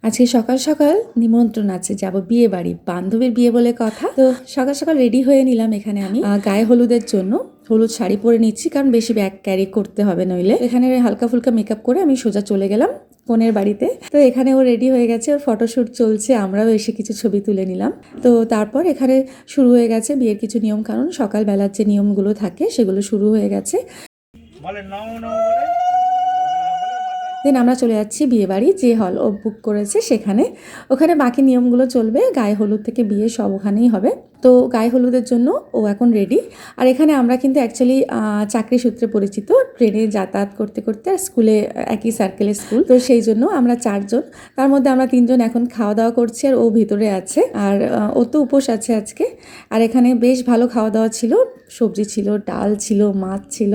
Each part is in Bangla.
আজকে সকাল সকাল নিমন্ত্রণ আছে, যাব বিয়ে বাড়ি, বান্ধবীর বিয়ে বলে কথা। তো সকাল সকাল রেডি হয়ে নিলাম। এখানে আমি গায়ে হলুদের জন্য হলুদ শাড়ি পরে নিচ্ছি, কারণ বেশি ব্যাগ ক্যারি করতে হবে নইলে। এখানে হালকা ফুলকা মেকআপ করে আমি সোজা চলে গেলাম বোনের বাড়িতে। তো এখানে ও রেডি হয়ে গেছে, ওর ফটোশ্যুট চলছে, আমরাও এসে কিছু ছবি তুলে নিলাম। তো তারপর এখানে শুরু হয়ে গেছে বিয়ের কিছু নিয়ম কানুন। সকালবেলার যে নিয়মগুলো থাকে সেগুলো শুরু হয়ে গেছে। দেন আমরা চলে যাচ্ছি বিয়ে বাড়ি, যে হল ও বুক করেছে সেখানে। ওখানে বাকি নিয়মগুলো চলবে, গায়ে হলুদ থেকে বিয়ে সব ওখানেই হবে। তো গায়ে হলুদের জন্য ও এখন রেডি। আর এখানে আমরা কিন্তু অ্যাকচুয়ালি চাকরি সূত্রে পরিচিত, ট্রেনে যাতায়াত করতে করতে, আর স্কুলে একই সার্কেলের স্কুল, তো সেই জন্য আমরা 4 জন। তার মধ্যে আমরা 3 জন এখন খাওয়া দাওয়া করছি, আর ও ভিতরে আছে। আর ও তো উপোস আছে আজকে। আর এখানে বেশ ভালো খাওয়া দাওয়া ছিল, সবজি ছিল, ডাল ছিল, মাছ ছিল।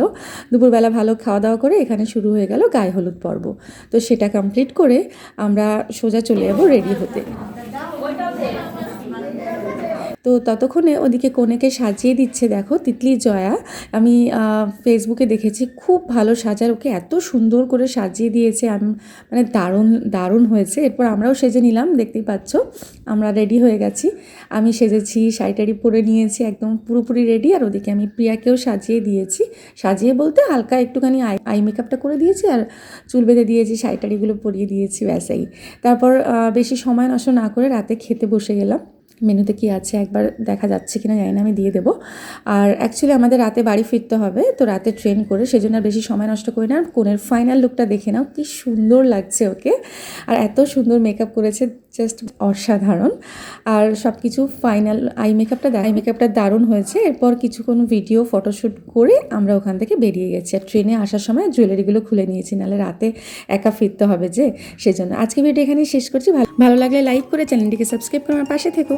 দুপুরবেলা ভালো খাওয়া দাওয়া করে এখানে শুরু হয়ে গেল গায়ে হলুদ পর্ব। তো সেটা কমপ্লিট করে আমরা সোজা চলে যাবো রেডি হতে। তো ততক্ষণে ওদিকে কনেকে সাজিয়ে দিচ্ছে, দেখো তিতলি জয়া। আমি ফেসবুকে দেখেছি, খুব ভালো সাজার, ওকে এত সুন্দর করে সাজিয়ে দিয়েছে, মানে দারুণ দারুণ হয়েছে। এরপর আমরাও সেজে নিলাম, দেখতেই পাচ্ছ আমরা রেডি হয়ে গেছি। আমি সেজেছি, শাড়ি টাড়ি পরে নিয়েছি, একদম পুরোপুরি রেডি। আর ওদিকে আমি প্রিয়াকেও সাজিয়ে দিয়েছি, সাজিয়ে বলতে হালকা একটুখানি আই মেকআপটা করে দিয়েছি, আর চুল বেঁধে দিয়েছি, শাড়ি টাড়িগুলো পরিয়ে দিয়েছি, ব্যাসাই। তারপর বেশি সময় নষ্ট না করে রাতে খেতে বসে গেলাম। মেনুতে কি আছে একবার দেখা যাচ্ছে কিনা জানি না, আমি দিয়ে দেবো। আর অ্যাকচুয়ালি আমাদের রাতে বাড়ি ফিরতে হবে, তো রাতে ট্রেন করে, সেজন্য আর বেশি সময় নষ্ট করি না। কোনের ফাইনাল লুকটা দেখে নাও, কি সুন্দর লাগছে ওকে, আর এত সুন্দর মেকআপ করেছে, জাস্ট অসাধারণ। আর সব কিছু ফাইনাল আই মেকআপটা দারুণ হয়েছে। এরপর কিছুক্ষণ ভিডিও ফটোশ্যুট করে আমরা ওখান থেকে বেরিয়ে গেছি। আর ট্রেনে আসার সময় জুয়েলারিগুলো খুলে নিয়েছি, নাহলে রাতে একা ফিরতে হবে যে, সেজন্য। আজকে ভিডিও এখানেই শেষ করছি। ভালো লাগলে লাইক করে চ্যানেলটিকে সাবস্ক্রাইব করে আমার পাশে থেকো।